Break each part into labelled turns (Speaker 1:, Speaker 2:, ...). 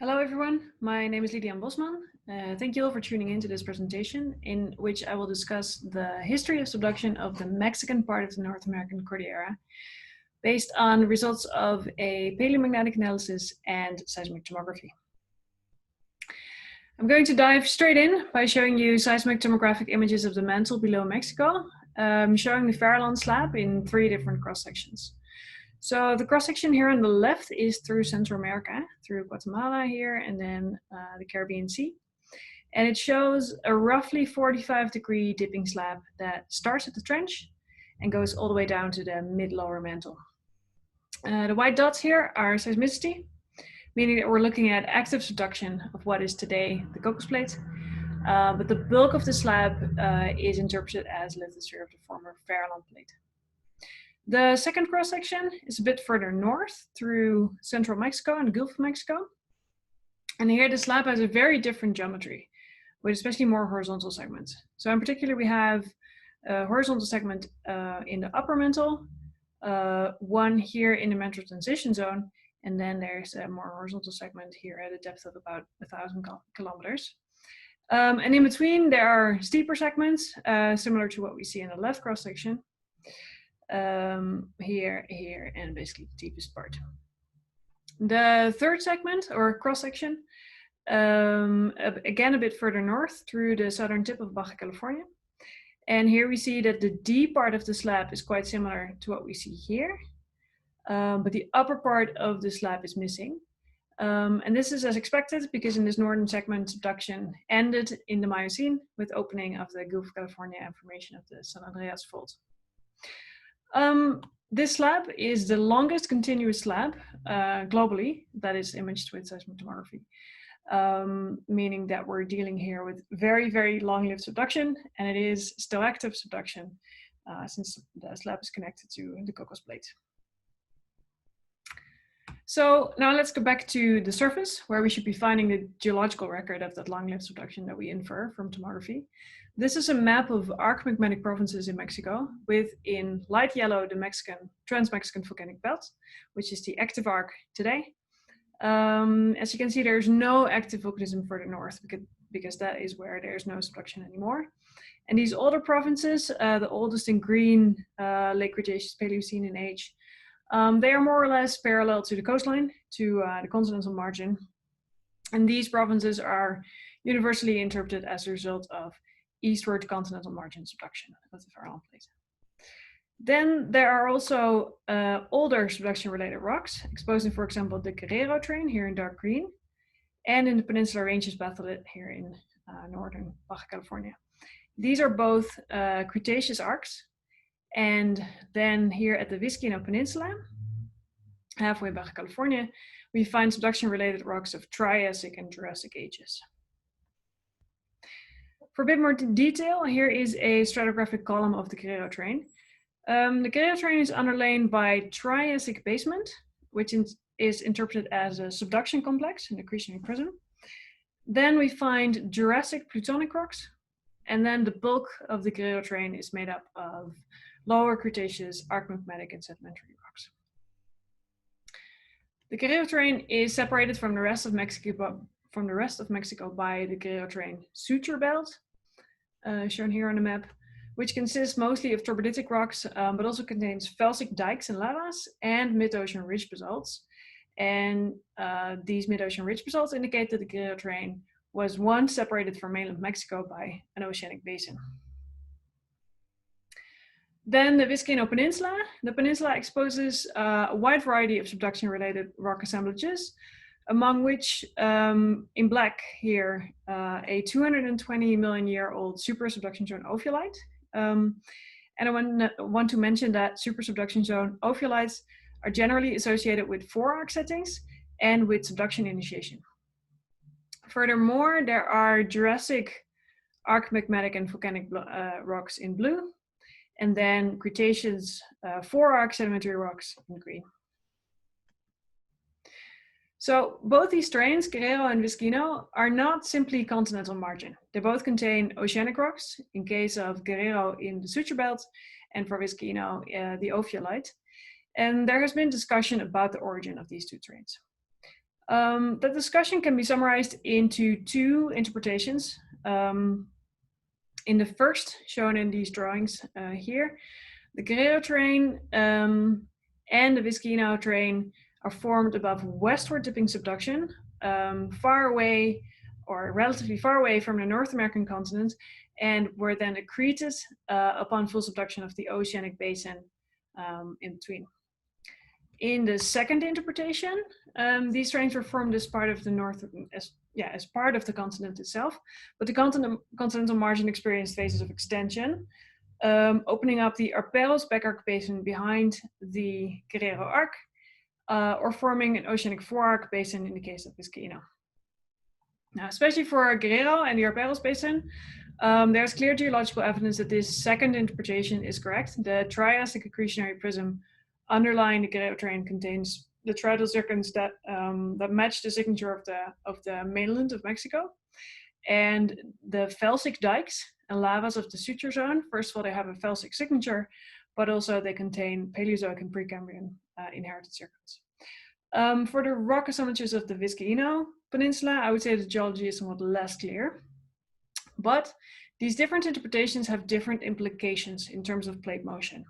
Speaker 1: Hello everyone, my name is Lydia Bosman. Thank you all for tuning into this presentation in which I will discuss the history of subduction of the Mexican part of the North American Cordillera based on results of a paleomagnetic analysis and seismic tomography. I'm going to dive straight in by showing you seismic tomographic images of the mantle below Mexico, showing the Farallon slab in 3 different cross sections. So the cross-section here on the left is through Central America, through Guatemala here, and then the Caribbean Sea. And it shows a roughly 45-degree dipping slab that starts at the trench and goes all the way down to the mid-lower mantle. The white dots here are seismicity, meaning that we're looking at active subduction of what is today the Cocos Plate. But the bulk of the slab is interpreted as lithosphere of the former Farallon Plate. The second cross-section is a bit further north through central Mexico and the Gulf of Mexico. And here the slab has a very different geometry, with especially more horizontal segments. So in particular, we have a horizontal segment in the upper mantle, one here in the mantle transition zone, and then there's a more horizontal segment here at a depth of about 1,000 kilometers. And in between, there are steeper segments, similar to what we see in the left cross-section. Here, and basically the deepest part. The third segment or cross-section, again a bit further north through the southern tip of Baja California. And here we see that the deep part of the slab is quite similar to what we see here, but the upper part of the slab is missing. And this is as expected because in this northern segment, subduction ended in the Miocene with opening of the Gulf of California and formation of the San Andreas Fault. This slab is the longest continuous slab globally that is imaged with seismic tomography, meaning that we're dealing here with very, very long-lived subduction, and it is still active subduction since the slab is connected to the Cocos Plate. So now let's go back to the surface, where we should be finding the geological record of that long-lived subduction that we infer from tomography. This is a map of Magmatic Provinces in Mexico, with in light yellow the Trans-Mexican Volcanic Belt, which is the active arc today. As you can see, there's no active volcanism further north because that is where there's no subduction anymore. And these older provinces, the oldest in green, late Cretaceous Paleocene in age, they are more or less parallel to the coastline, to the continental margin. And these provinces are universally interpreted as a result of eastward continental margin subduction of the Farallon Plate. Then there are also older subduction-related rocks, exposed in, for example, the Guerrero Train here in dark green, and in the Peninsular Ranges batholith here in northern Baja California. These are both Cretaceous arcs, and then here at the Vizcaíno Peninsula, halfway Baja California, we find subduction-related rocks of Triassic and Jurassic ages. For a bit more detail, here is a stratigraphic column of the Guerrero Train. The Guerrero Train is underlain by Triassic basement, which is interpreted as a subduction complex, an accretionary prism. Then we find Jurassic plutonic rocks, and then the bulk of the Guerrero Train is made up of lower Cretaceous, magmatic, and sedimentary rocks. The Guerrero Train is separated from the rest of Mexico by the Guerrero Train suture belt, shown here on the map, which consists mostly of turbiditic rocks, but also contains felsic dikes and lavas and mid-ocean ridge basalts. And these mid-ocean ridge basalts indicate that the Guerrero Train was once separated from mainland Mexico by an oceanic basin. Then the Vizcaíno Peninsula. The peninsula exposes a wide variety of subduction-related rock assemblages, among which, in black here, a 220 million year old supersubduction zone ophiolite. And I want to mention that supersubduction zone ophiolites are generally associated with 4-arc settings and with subduction initiation. Furthermore, there are Jurassic, magmatic, and volcanic rocks in blue, and then Cretaceous 4-arc sedimentary rocks in green. So both these trains, Guerrero and Vizcaíno, are not simply continental margin. They both contain oceanic rocks, in case of Guerrero in the suture belt, and for Vizcaíno, the ophiolite. And there has been discussion about the origin of these two trains. The discussion can be summarized into two interpretations. In the first, shown in these drawings here, the Guerrero terrain and the Vizcaíno terrain are formed above westward dipping subduction, far away or relatively far away from the North American continent, and were then accreted upon full subduction of the oceanic basin in between. In the second interpretation, these terrains were formed as part of the as part of the continent itself, but the continental margin experienced phases of extension, opening up the Arperos back arc basin behind the Guerrero arc, or forming an oceanic forearc basin in the case of Vizcaíno. Now, especially for Guerrero and the Arperos basin, there's clear geological evidence that this second interpretation is correct. The Triassic accretionary prism underlying the Guerrero terrain contains the detrital zircons that match the signature of the mainland of Mexico, and the felsic dikes and lavas of the suture zone. First of all, they have a felsic signature, but also they contain Paleozoic and Precambrian inherited zircons. For the rock assemblages of the Vizcaíno Peninsula, I would say the geology is somewhat less clear, but these different interpretations have different implications in terms of plate motion.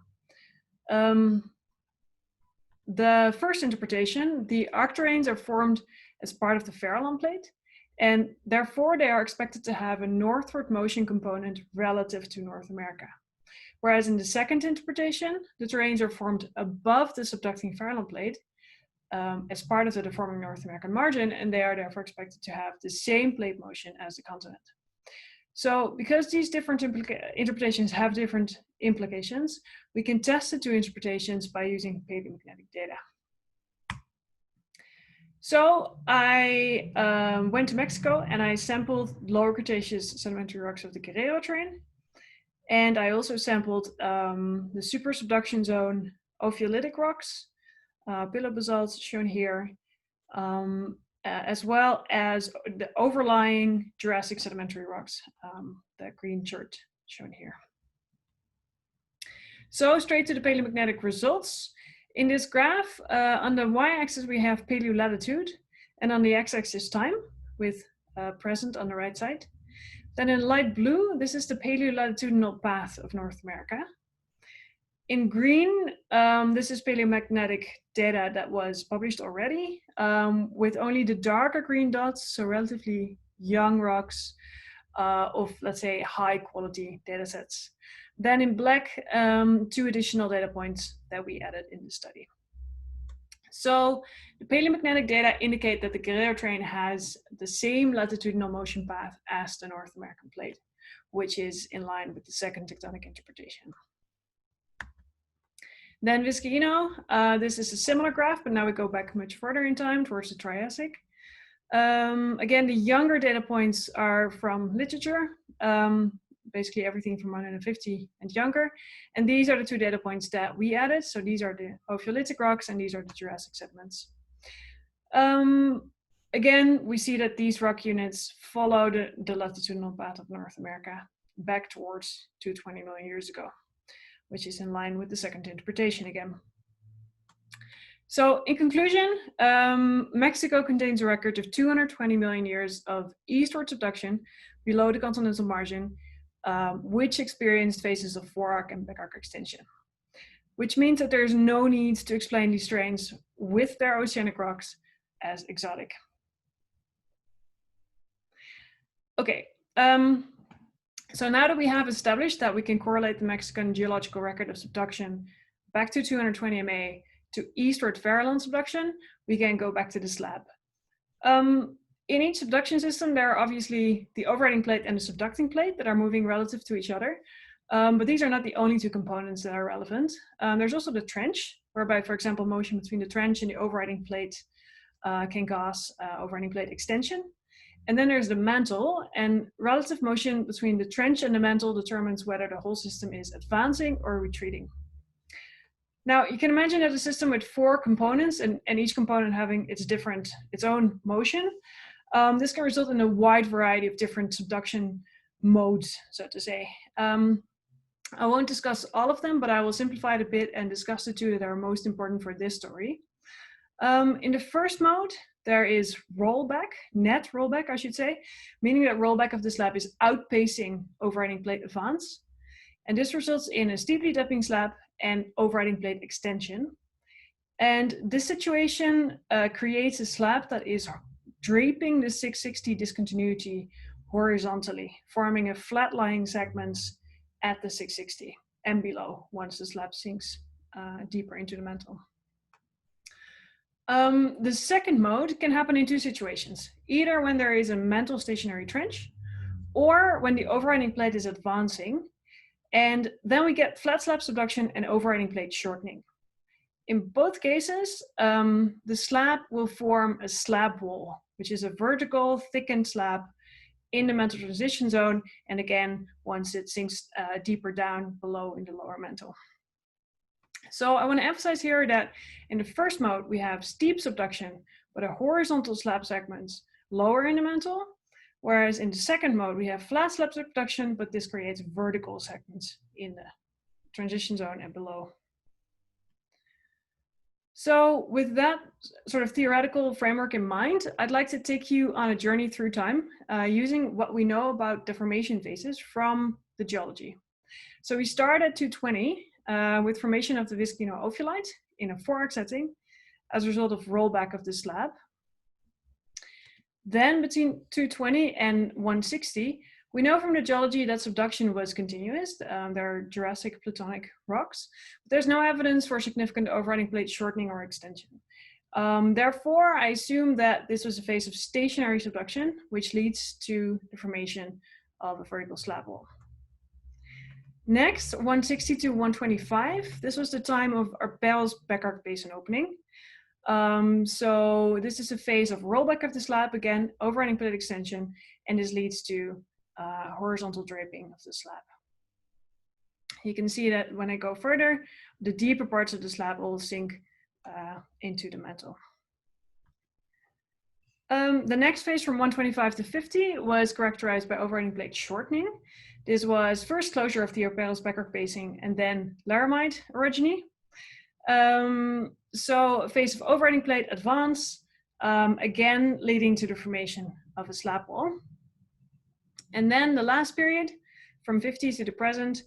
Speaker 1: The first interpretation, the arc terrains are formed as part of the Farallon plate, and therefore they are expected to have a northward motion component relative to North America. Whereas in the second interpretation, the terrains are formed above the subducting Farallon plate as part of the deforming North American margin, and they are therefore expected to have the same plate motion as the continent. So because these different interpretations have different implications, we can test the two interpretations by using paleomagnetic data. So I went to Mexico and I sampled lower Cretaceous sedimentary rocks of the Guerrero terrain. And I also sampled the super subduction zone ophiolitic rocks, pilobasalts shown here, as well as the overlying Jurassic sedimentary rocks, that green chert shown here. So straight to the paleomagnetic results. In this graph, on the y-axis we have paleolatitude, and on the x-axis time, with present on the right side. Then in light blue, this is the paleolatitudinal path of North America. In green, this is paleomagnetic data that was published already, with only the darker green dots, so relatively young rocks of, let's say, high quality data sets. Then in black, 2 additional data points that we added in the study. So the paleomagnetic data indicate that the Guerrero terrain has the same latitudinal motion path as the North American plate, which is in line with the second tectonic interpretation. Then Vizcaíno, this is a similar graph, but now we go back much further in time towards the Triassic. Again, the younger data points are from literature, basically everything from 150 and younger. And these are the 2 data points that we added. So these are the ophiolitic rocks and these are the Jurassic sediments. Again, we see that these rock units follow the latitudinal path of North America back towards 220 million years ago, which is in line with the second interpretation again. So in conclusion, Mexico contains a record of 220 million years of eastward subduction below the continental margin, which experienced phases of forearc and backarc extension, which means that there's no need to explain these terrains with their oceanic rocks as exotic. Okay, so now that we have established that we can correlate the Mexican geological record of subduction back to 220 MA to eastward Farallon subduction, we can go back to the slab. In each subduction system, there are obviously the overriding plate and the subducting plate that are moving relative to each other. But these are not the only 2 components that are relevant. There's also the trench, whereby, for example, motion between the trench and the overriding plate can cause overriding plate extension. And then there's the mantle, and relative motion between the trench and the mantle determines whether the whole system is advancing or retreating. Now, you can imagine that a system with 4 components and each component having its own motion, this can result in a wide variety of different subduction modes, so to say. I won't discuss all of them, but I will simplify it a bit and discuss the 2 that are most important for this story. In the first mode, there is rollback, net rollback, I should say, meaning that rollback of the slab is outpacing overriding plate advance. And this results in a steeply dipping slab and overriding plate extension. And this situation creates a slab that is draping the 660 discontinuity horizontally, forming a flat-lying segments at the 660 and below once the slab sinks deeper into the mantle. The second mode can happen in two situations, either when there is a mantle stationary trench or when the overriding plate is advancing, and then we get flat slab subduction and overriding plate shortening. In both cases, the slab will form a slab wall, which is a vertical thickened slab in the mantle transition zone, and again, once it sinks deeper down below in the lower mantle. So I want to emphasize here that in the first mode, we have steep subduction, but a horizontal slab segments lower in the mantle, whereas in the second mode, we have flat slab subduction, but this creates vertical segments in the transition zone and below. So with that sort of theoretical framework in mind, I'd like to take you on a journey through time using what we know about deformation phases from the geology. So we start at 220 with formation of the viscino-ophiolite in a 4-arc setting as a result of rollback of the slab. Then between 220 and 160, we know from the geology that subduction was continuous. There are Jurassic plutonic rocks. But there's no evidence for significant overriding plate shortening or extension. Therefore, I assume that this was a phase of stationary subduction, which leads to the formation of a vertical slab wall. Next, 160 to 125, this was the time of Arpels back-arc basin opening. So this is a phase of rollback of the slab, again, overriding plate extension, and this leads to horizontal draping of the slab. You can see that when I go further, the deeper parts of the slab will sink into the mantle. The next phase from 125 to 50 was characterized by overriding plate shortening. This was first closure of the Arpels back-arc basin and then laramide orogeny. So a phase of overriding plate advance, again leading to the formation of a slab wall. And then the last period, from 50 to the present,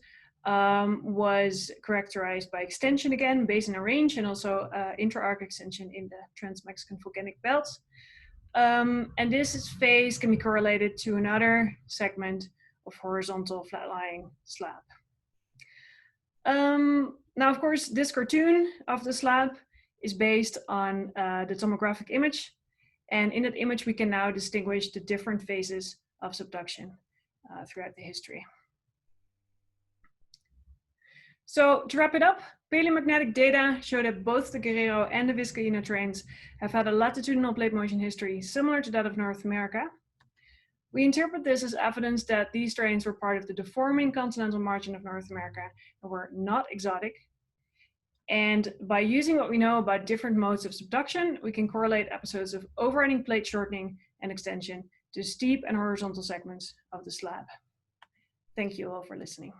Speaker 1: was characterized by extension again, based in a range, and also intra-arc extension in the Trans-Mexican volcanic belts. And this phase can be correlated to another segment of horizontal flat-lying slab. Now, of course, this cartoon of the slab is based on the tomographic image. And in that image, we can now distinguish the different phases of subduction throughout the history. So to wrap it up, paleomagnetic data show that both the Guerrero and the Vizcaíno terrains have had a latitudinal plate motion history similar to that of North America. We interpret this as evidence that these terrains were part of the deforming continental margin of North America and were not exotic. And by using what we know about different modes of subduction, we can correlate episodes of overriding plate shortening and extension to steep and horizontal segments of the slab. Thank you all for listening.